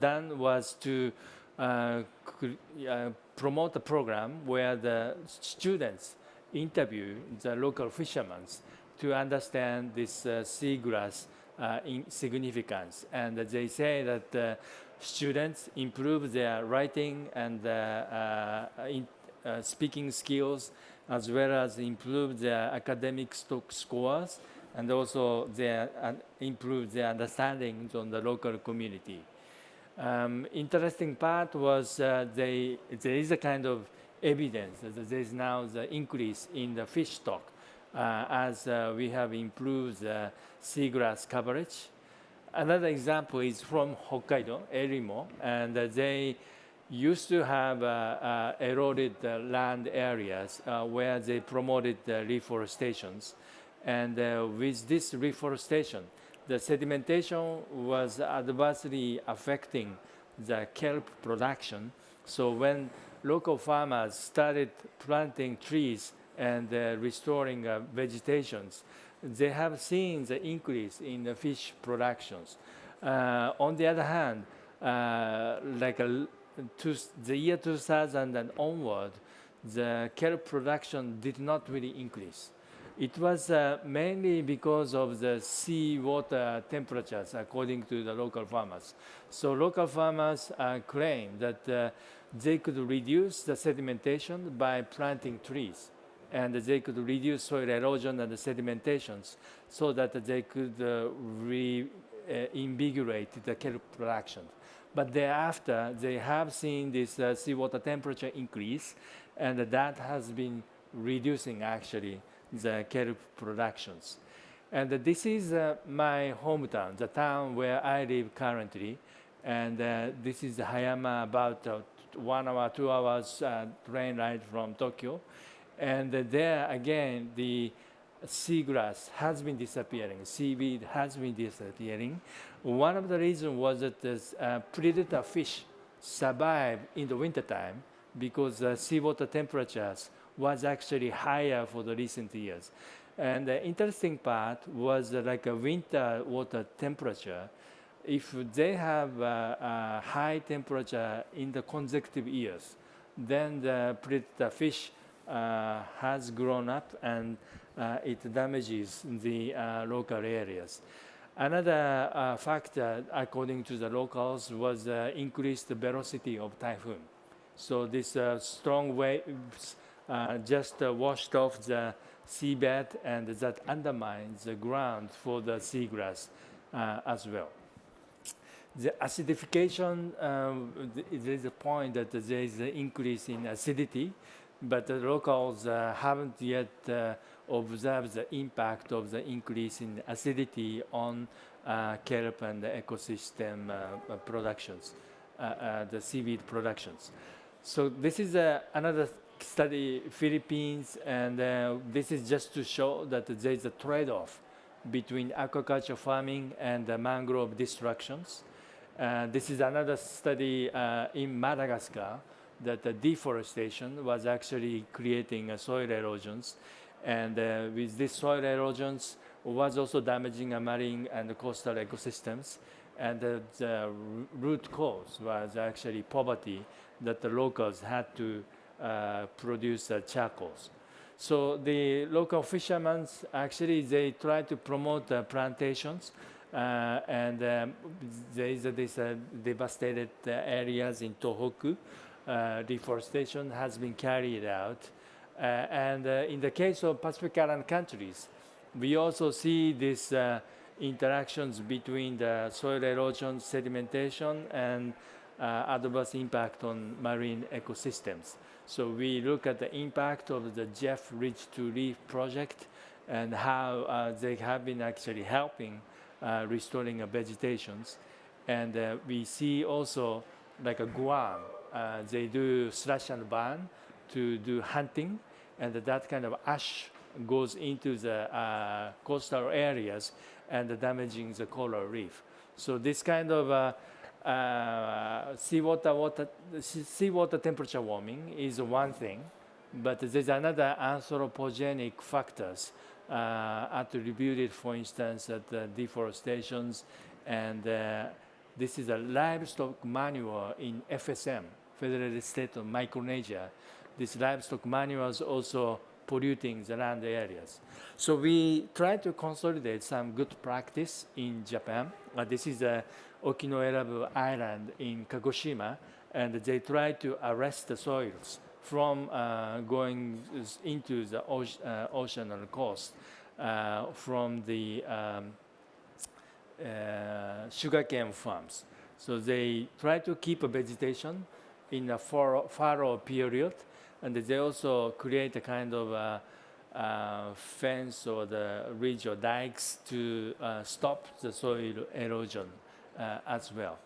done was to promote a program where the students interview the local fishermen to understand this seagrass significance. And they say that students improve their writing and speaking skills, as well as improve their academic scores, and also improve their understanding on the local community. Interesting part was there is a kind of evidence that there is now the increase in the fish stock as we have improved the seagrass coverage. Another example is from Hokkaido, Erimo, and they used to have eroded land areas where they promoted reforestations. And with this reforestation, the sedimentation was adversely affecting the kelp production. So when local farmers started planting trees and restoring vegetations, they have seen the increase in the fish productions. On the other hand, the year 2000 and onward, the kelp production did not really increase. It was mainly because of the seawater temperatures, according to the local farmers. So local farmers claim that they could reduce the sedimentation by planting trees, and they could reduce soil erosion and the sedimentations so that they could reinvigorate the kelp production. But thereafter, they have seen this seawater temperature increase, and that has been reducing actually the kelp productions. And this is my hometown, the town where I live currently. And this is Hayama, about 1 hour, 2 hours train ride from Tokyo. And there again, the seagrass has been disappearing, seaweed has been disappearing. One of the reasons was that the predator fish survive in the wintertime because seawater temperatures was actually higher for the recent years. And the interesting part was like a winter water temperature. If they have a high temperature in the consecutive years, then the predator fish has grown up and it damages the local areas. Another factor, according to the locals, was increased velocity of typhoon. So this strong waves just washed off the seabed, and that undermines the ground for the seagrass as well. The acidification, there is a point that there is an increase in acidity, but the locals haven't yet observed the impact of the increase in acidity on kelp and the ecosystem productions, the seaweed productions. So this is another study, Philippines, and this is just to show that there is a trade-off between aquaculture farming and mangrove destructions. This is another study in Madagascar, that the deforestation was actually creating soil erosions, and with these soil erosions was also damaging marine and coastal ecosystems, and the root cause was actually poverty, that the locals had to produce charcoals. So the local fishermen, actually, they try to promote plantations, and there is these devastated areas in Tohoku. Deforestation has been carried out. And in the case of Pacific Island countries, we also see these interactions between the soil erosion, sedimentation, and adverse impact on marine ecosystems. So we look at the impact of the Jeff Ridge to Reef project and how they have been actually helping restoring vegetations. And we see also like a Guam, they do slash and burn to do hunting, and that kind of ash goes into the coastal areas and damaging the coral reef. So this kind of seawater temperature warming is one thing, but there's another anthropogenic factors attributed, for instance, at deforestations and This is a livestock manure in FSM, Federated State of Micronesia. These livestock manures also polluting the land areas. So we try to consolidate some good practice in Japan. This is Okinawa Island in Kagoshima, and they try to arrest the soils from going into the ocean or coast from the sugarcane farms. So they try to keep a vegetation in a fallow period, and they also create a kind of fence or the ridge or dikes to stop the soil erosion as well.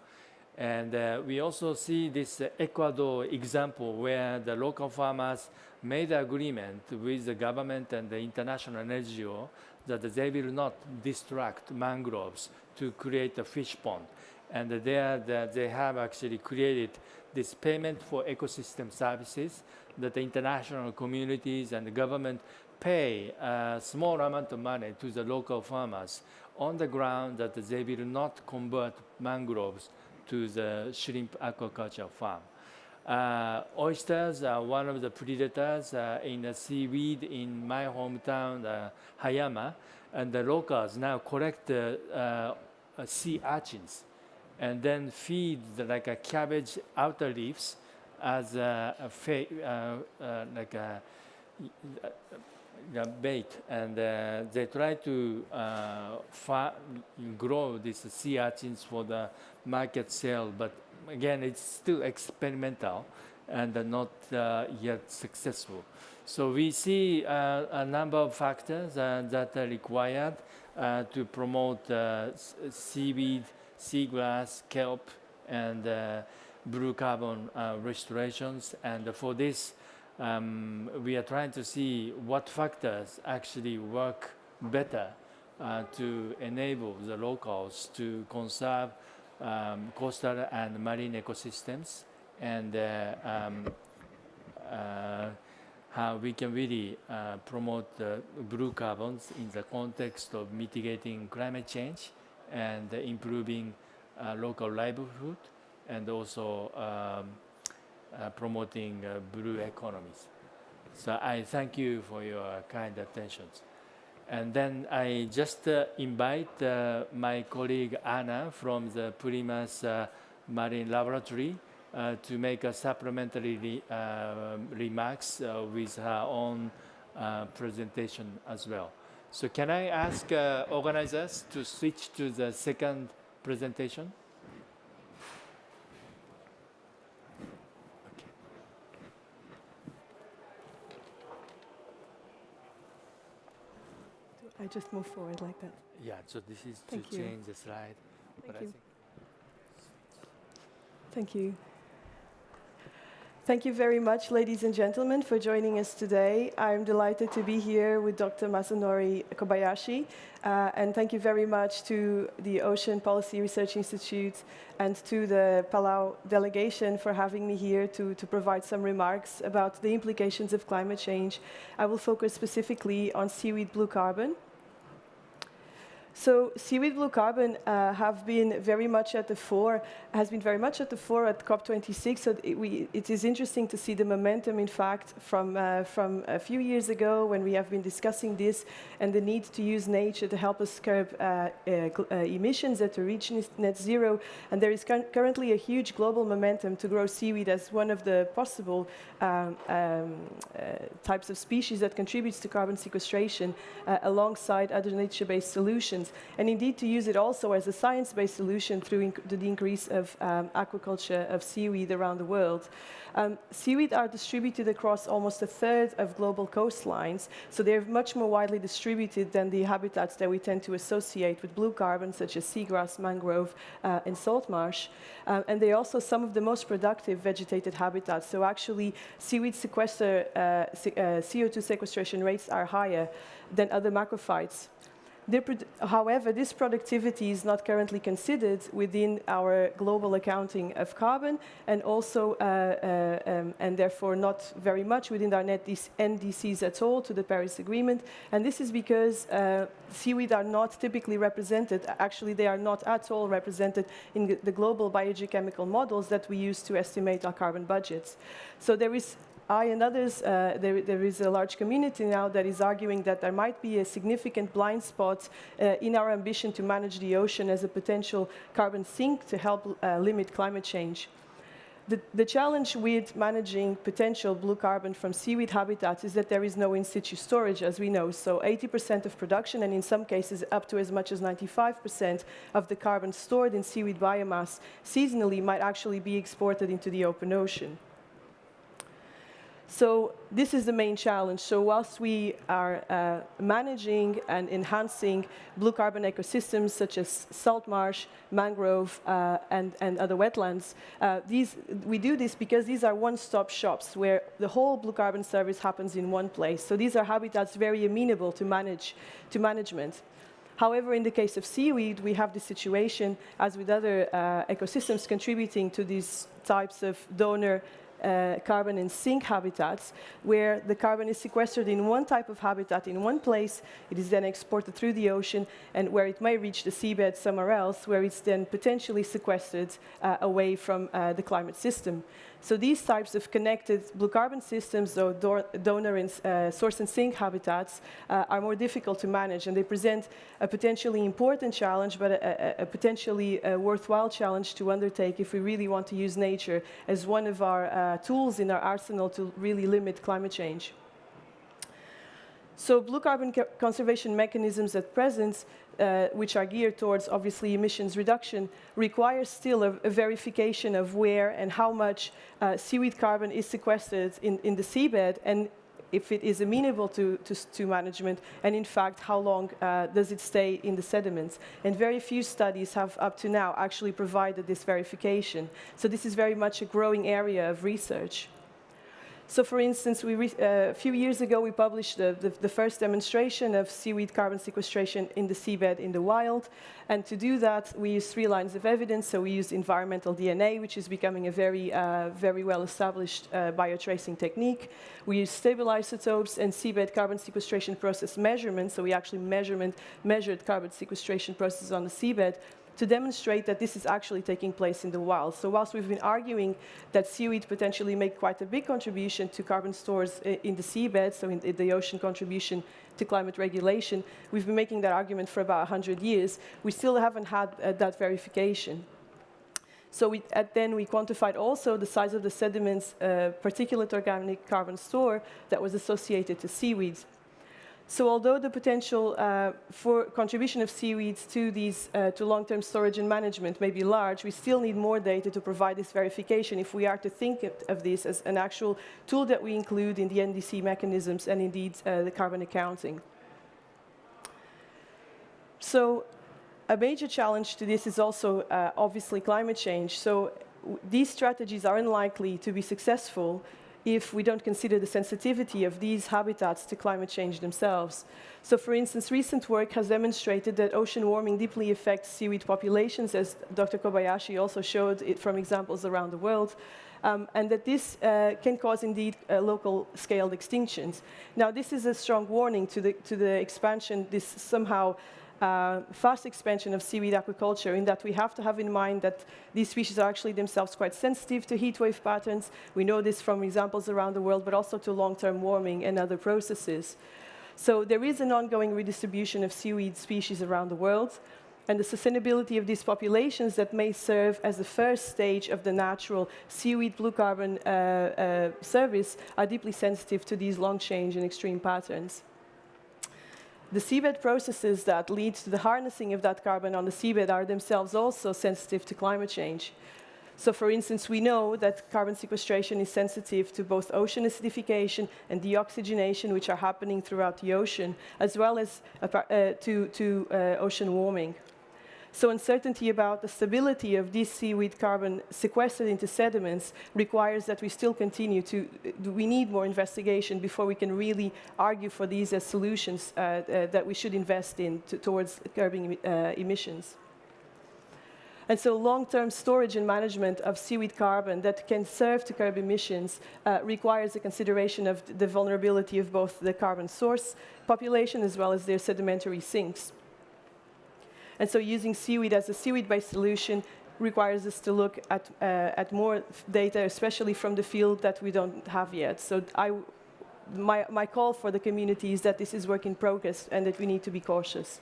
And we also see this Ecuador example where the local farmers made agreement with the government and the international NGO that they will not destruct mangroves to create a fish pond. And there they have actually created this payment for ecosystem services that the international communities and the government pay a small amount of money to the local farmers on the ground that they will not convert mangroves to the shrimp aquaculture farm. Oysters are one of the predators in the seaweed in my hometown, Hayama, and the locals now collect sea urchins and then feed like a cabbage outer leaves as like a bait, and they try to grow these sea urchins for the market sale, but again it's still experimental and not yet successful. So we see a number of factors that are required to promote seaweed, seagrass, kelp, and blue carbon restorations, and for this we are trying to see what factors actually work better to enable the locals to conserve coastal and marine ecosystems, and how we can really promote blue carbons in the context of mitigating climate change and improving local livelihood, and also promoting blue economies. So I thank you for your kind attention. And then I just invite my colleague Anna from the Primus Marine Laboratory to make a supplementary remarks with her own presentation as well. So can I ask organizers to switch to the second presentation? I just move forward like that. Yeah, so this is Thank to you. change the slide. Thank you. Thank you. Thank you very much, ladies and gentlemen, for joining us today. I'm delighted to be here with Dr. Masanori Kobayashi, and thank you very much to the Ocean Policy Research Institute and to the Palau delegation for having me here to provide some remarks about the implications of climate change. I will focus specifically on seaweed blue carbon. So seaweed blue carbon has been very much at the fore at COP26. So it is interesting to see the momentum, in fact, from a few years ago when we have been discussing this and the need to use nature to help us curb emissions and to reach net zero. And there is currently a huge global momentum to grow seaweed as one of the possible types of species that contributes to carbon sequestration alongside other nature-based solutions. And indeed to use it also as a science-based solution through the increase of aquaculture of seaweed around the world. Seaweed are distributed across almost a third of global coastlines, so they're much more widely distributed than the habitats that we tend to associate with blue carbon, such as seagrass, mangrove, and salt marsh. And they're also some of the most productive vegetated habitats. So actually, seaweed sequester CO2 sequestration rates are higher than other macrophytes. However, this productivity is not currently considered within our global accounting of carbon, and also, and therefore not very much within our NDCs at all to the Paris Agreement. And this is because seaweed are not typically represented. Actually, they are not at all represented in the global biogeochemical models that we use to estimate our carbon budgets. So there is I and others, there is a large community now that is arguing that there might be a significant blind spot in our ambition to manage the ocean as a potential carbon sink to help limit climate change. The challenge with managing potential blue carbon from seaweed habitats is that there is no in situ storage, as we know. So 80% of production, and in some cases up to as much as 95% of the carbon stored in seaweed biomass seasonally might actually be exported into the open ocean. So this is the main challenge. So whilst we are managing and enhancing blue carbon ecosystems such as salt marsh, mangrove, and other wetlands, we do this because these are one-stop shops where the whole blue carbon service happens in one place. So these are habitats very amenable to management. However, in the case of seaweed, we have the situation, as with other ecosystems contributing to these types of donor carbon and sink habitats, where the carbon is sequestered in one type of habitat in one place, it is then exported through the ocean, and where it may reach the seabed somewhere else, where it's then potentially sequestered away from the climate system. So these types of connected blue carbon systems, though donor and source and sink habitats, are more difficult to manage, and they present a potentially important challenge, but a potentially worthwhile challenge to undertake if we really want to use nature as one of our tools in our arsenal to really limit climate change. So blue carbon conservation mechanisms at present, which are geared towards, obviously, emissions reduction, require still a verification of where and how much seaweed carbon is sequestered in the seabed, and if it is amenable to management, and in fact, how long does it stay in the sediments. And very few studies have, up to now, actually provided this verification. So this is very much a growing area of research. So for instance, a few years ago, we published the first demonstration of seaweed carbon sequestration in the seabed in the wild. And to do that, we used 3 lines of evidence. So we used environmental DNA, which is becoming a very well-established biotracing technique. We used stable isotopes and seabed carbon sequestration process measurements. So we actually measured carbon sequestration processes on the seabed to demonstrate that this is actually taking place in the wild. So whilst we've been arguing that seaweed potentially make quite a big contribution to carbon stores in the seabed, so in the ocean contribution to climate regulation, we've been making that argument for about 100 years. We still haven't had that verification. So then we quantified also the size of the sediments, particulate organic carbon store that was associated to seaweeds. So although the potential for contribution of seaweeds to these to long-term storage and management may be large, we still need more data to provide this verification if we are to think of this as an actual tool that we include in the NDC mechanisms and indeed the carbon accounting. So a major challenge to this is also obviously climate change. So these strategies are unlikely to be successful if we don't consider the sensitivity of these habitats to climate change themselves. So for instance, recent work has demonstrated that ocean warming deeply affects seaweed populations, as Dr. Kobayashi also showed it from examples around the world, and that this can cause indeed local scaled extinctions. Now this is a strong warning to the expansion, this somehow fast expansion of seaweed aquaculture, in that we have to have in mind that these species are actually themselves quite sensitive to heat wave patterns. We know this from examples around the world, but also to long-term warming and other processes. So there is an ongoing redistribution of seaweed species around the world, and the sustainability of these populations that may serve as the first stage of the natural seaweed blue carbon service are deeply sensitive to these long change and extreme patterns. The seabed processes that lead to the harnessing of that carbon on the seabed are themselves also sensitive to climate change. So for instance, we know that carbon sequestration is sensitive to both ocean acidification and deoxygenation, which are happening throughout the ocean, as well as to ocean warming. So uncertainty about the stability of this seaweed carbon sequestered into sediments requires that we still continue to, we need more investigation before we can really argue for these as solutions that we should invest in towards curbing emissions. And so long-term storage and management of seaweed carbon that can serve to curb emissions requires a consideration of the vulnerability of both the carbon source population as well as their sedimentary sinks. And so using seaweed as a seaweed-based solution requires us to look at more data, especially from the field that we don't have yet. So my call for the community is that this is work in progress and that we need to be cautious.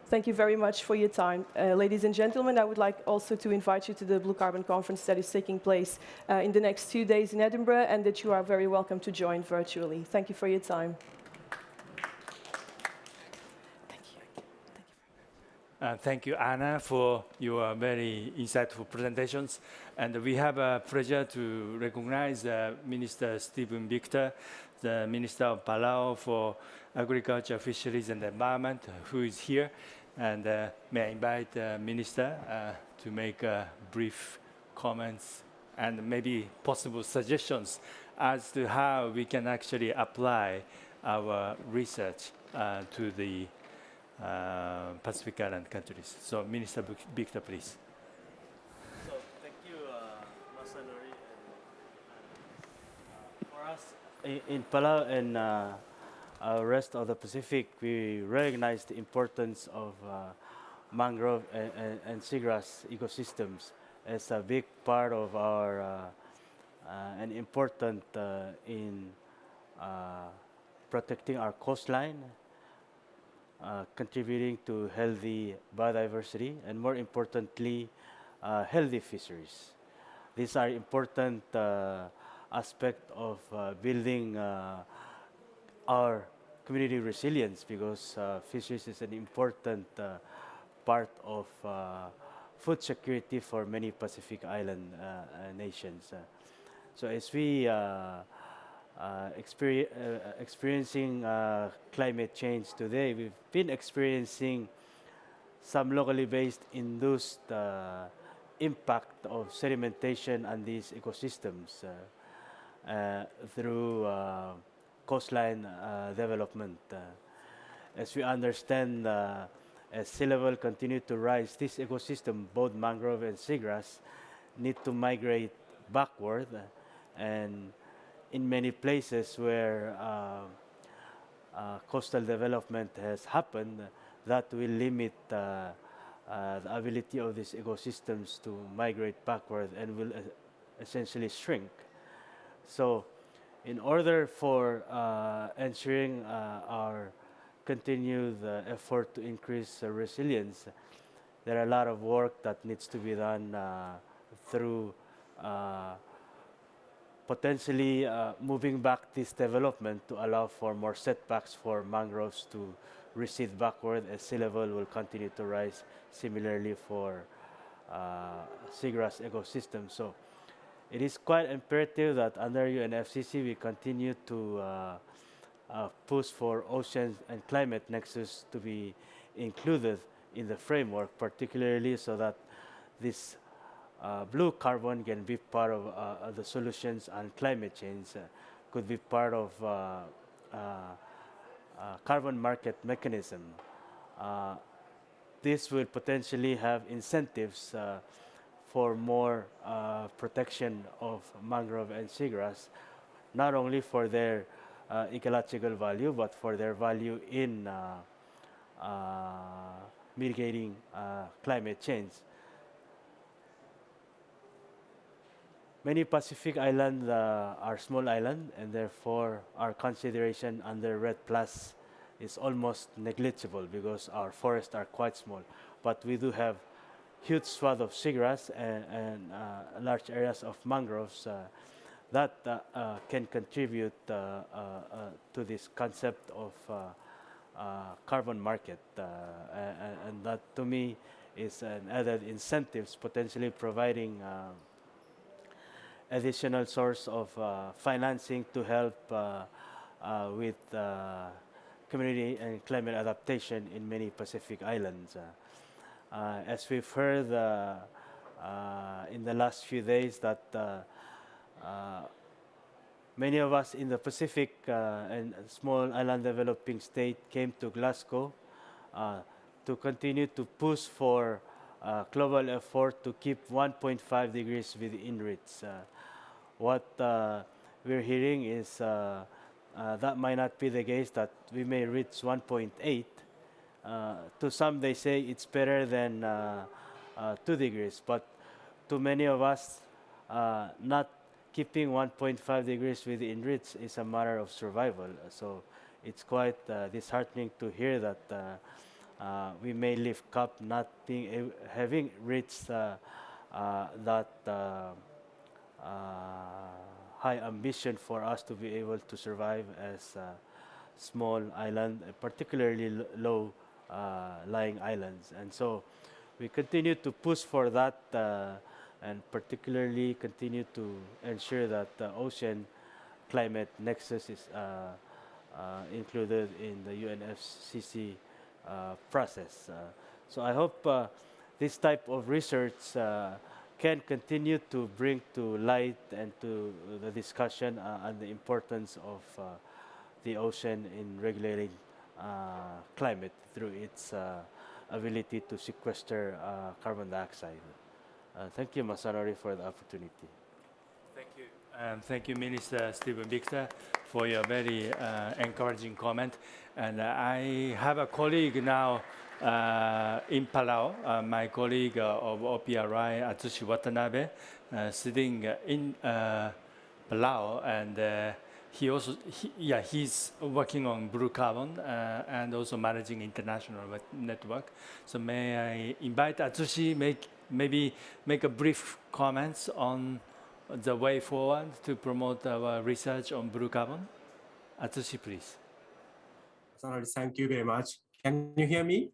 Thank you very much for your time. Ladies and gentlemen, I would like also to invite you to the Blue Carbon Conference that is taking place in the next 2 days in Edinburgh, and that you are very welcome to join virtually. Thank you for your time. Thank you. Thank you, Anna, for your very insightful presentations. And we have a pleasure to recognize Minister Stephen Victor, the Minister of Palau for Agriculture, Fisheries and Environment, who is here. And may I invite the Minister to make brief comments and maybe possible suggestions as to how we can actually apply our research to the Pacific Island countries. So, Minister Victor, please. So, thank you, Masanori. For us in Palau and rest of the Pacific, we recognize the importance of mangrove and seagrass ecosystems as a big part of our and important in protecting our coastline, contributing to healthy biodiversity, and more importantly, healthy fisheries. These are important aspects of building our community resilience, because fisheries is an important part of food security for many Pacific Island nations. So as we experiencing climate change today, we've been experiencing some locally based induced impact of sedimentation on these ecosystems through coastline development. As we understand, as sea level continue to rise, this ecosystem, both mangrove and seagrass, need to migrate backward, and in many places where coastal development has happened, that will limit the ability of these ecosystems to migrate backward and will essentially shrink. So, in order for ensuring our continued effort to increase resilience, there are a lot of work that needs to be done through potentially moving back this development to allow for more setbacks for mangroves to recede backward as sea level will continue to rise, similarly for seagrass ecosystems. So it is quite imperative that under UNFCCC we continue to push for oceans and climate nexus to be included in the framework, particularly so that this blue carbon can be part of the solutions on climate change, could be part of carbon market mechanism. This will potentially have incentives for more protection of mangrove and seagrass, not only for their ecological value, but for their value in mitigating climate change. Many Pacific islands are small islands, and therefore our consideration under REDD+ is almost negligible because our forests are quite small. But we do have huge swath of seagrass and large areas of mangroves that can contribute to this concept of carbon market, and that to me is an added incentives, potentially providing additional source of financing to help with community and climate adaptation in many Pacific islands. As we've heard in the last few days that many of us in the Pacific and small island developing state came to Glasgow to continue to push for global effort to keep 1.5 degrees within reach. What we're hearing is that might not be the case, that we may reach 1.8. To some, they say it's better than 2 degrees, but to many of us, not keeping 1.5 degrees within reach is a matter of survival. So it's quite disheartening to hear that we may live up not being having reached that high ambition for us to be able to survive as a small island, particularly low lying islands. And so we continue to push for that and particularly continue to ensure that the ocean climate nexus is included in the UNFCCC process. So I hope this type of research can continue to bring to light and to the discussion on the importance of the ocean in regulating climate through its ability to sequester carbon dioxide. Thank you, Masanori, for the opportunity. Thank you. Thank you, Minister Stephen Victor, for your very encouraging comment. And I have a colleague now in Palau, my colleague of OPRI, Atsushi Watanabe, sitting in Palau, and he's working on blue carbon and also managing international network. So may I invite Atsushi maybe make a brief comments on the way forward to promote our research on blue carbon? Atsushi, please. Masanori, thank you very much. Can you hear me?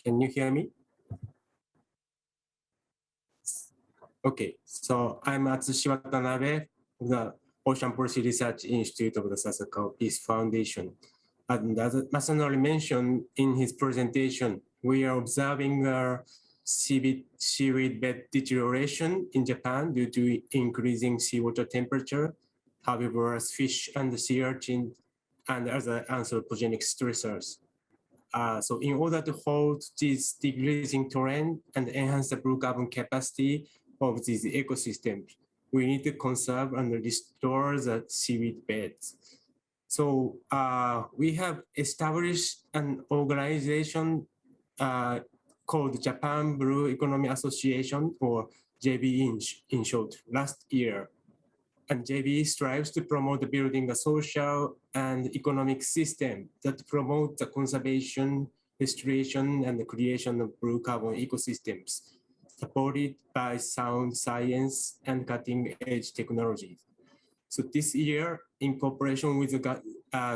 Can you hear me? Okay, so I'm Atsushi Watanabe of the Ocean Policy Research Institute of the Sasakawa Peace Foundation. And as Masanori mentioned in his presentation, we are observing seaweed bed deterioration in Japan due to increasing seawater temperature, herbivorous fish and sea urchin, and other anthropogenic stressors. So in order to hold this decreasing trend and enhance the blue carbon capacity of these ecosystems, we need to conserve and restore the seaweed beds. So we have established an organization called Japan Blue Economy Association, or JBE in short, last year. And JBE strives to promote building a social and economic system that promotes the conservation, restoration, and the creation of blue carbon ecosystems, supported by sound science and cutting-edge technologies. So this year, in cooperation with the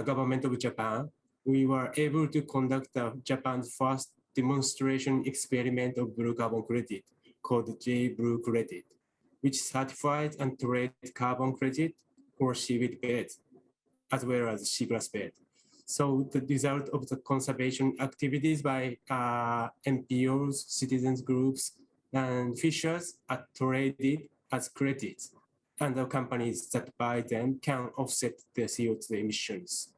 government of Japan, we were able to conduct Japan's first demonstration experiment of blue carbon credit called J-Blue Credit, which certifies and trades carbon credit for seaweed beds, as well as seagrass bed. So the result of the conservation activities by NPOs, citizens groups, and fishers are traded as credits, and the companies that buy them can offset the CO2 emissions.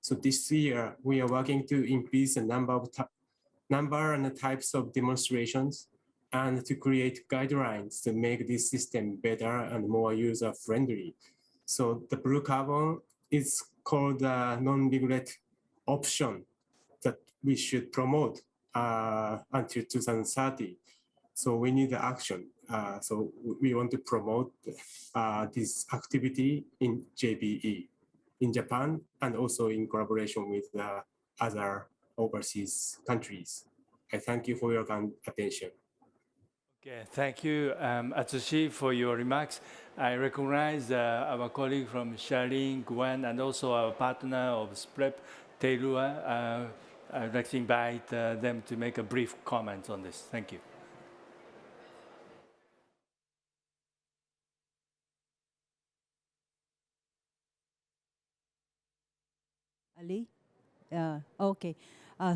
So this year, we are working to increase the number and the types of demonstrations and to create guidelines to make this system better and more user-friendly. So the blue carbon is called a non-regret option that we should promote until 2030. So we need the action. So we want to promote this activity in JBE in Japan and also in collaboration with other overseas countries. I thank you for your attention. Okay, thank you, Atsushi, for your remarks. I recognize our colleague from Charlene, Gwen, and also our partner of SPREP, Teilua. I'd like to invite them to make a brief comment on this. Thank you. Ali? Okay.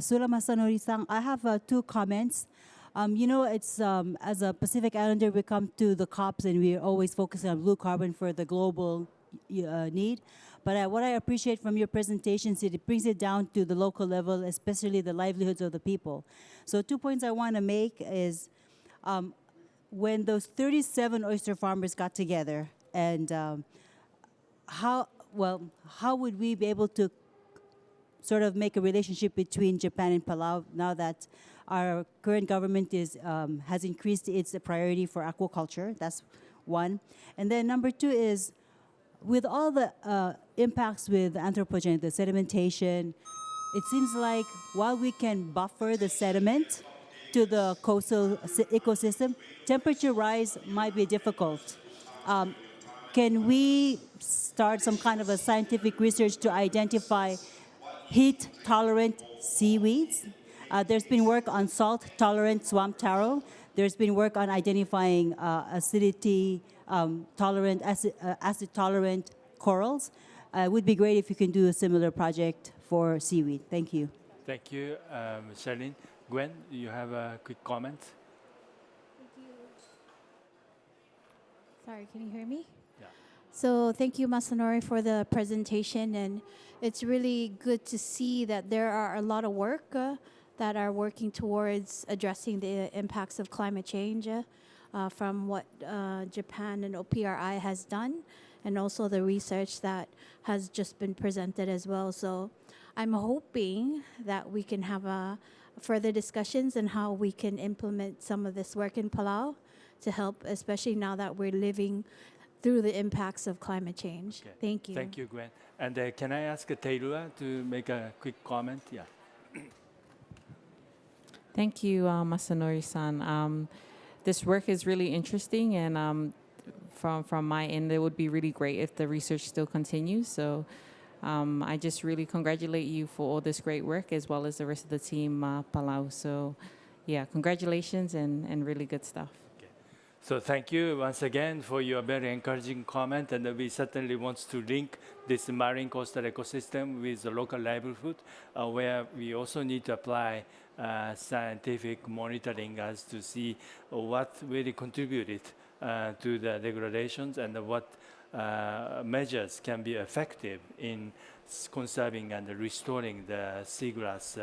Sula Masanori-san, I have 2 comments. You know, it's as a Pacific Islander, we come to the COPs and we're always focusing on blue carbon for the global need. But what I appreciate from your presentations, it brings it down to the local level, especially the livelihoods of the people. So 2 points I want to make is when those 37 oyster farmers got together, and how would we be able to sort of make a relationship between Japan and Palau now that our current government has increased its priority for aquaculture? That's one. And then number 2 is, with all the impacts with anthropogenic, the sedimentation, it seems like while we can buffer the sediment to the coastal ecosystem, temperature rise might be difficult. Can we start some kind of a scientific research to identify heat-tolerant seaweeds? There's been work on salt-tolerant swamp taro. There's been work on identifying acidity-tolerant, acid-tolerant corals. It would be great if you can do a similar project for seaweed. Thank you. Thank you, Charlene. Gwen, you have a quick comment? Thank you. Sorry, can you hear me? Yeah. So thank you, Masanori, for the presentation. And it's really good to see that there are a lot of work that are working towards addressing the impacts of climate change from what Japan and OPRI has done, and also the research that has just been presented as well. So I'm hoping that we can have further discussions on how we can implement some of this work in Palau to help, especially now that we're living through the impacts of climate change. Okay. Thank you. Thank you, Gwen. And can I ask Teirua to make a quick comment? Yeah. Thank you, Masanori-san. This work is really interesting, and from my end, it would be really great if the research still continues. So I just really congratulate you for all this great work, as well as the rest of the team, Palau. So yeah, congratulations and really good stuff. So thank you once again for your very encouraging comment, and we certainly want to link this marine coastal ecosystem with the local livelihood, where we also need to apply scientific monitoring as to see what really contributed to the degradations and what measures can be effective in conserving and restoring the seagrass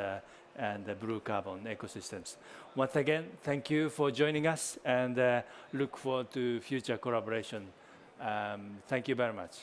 and the blue carbon ecosystems. Once again, thank you for joining us, and look forward to future collaboration. Thank you very much.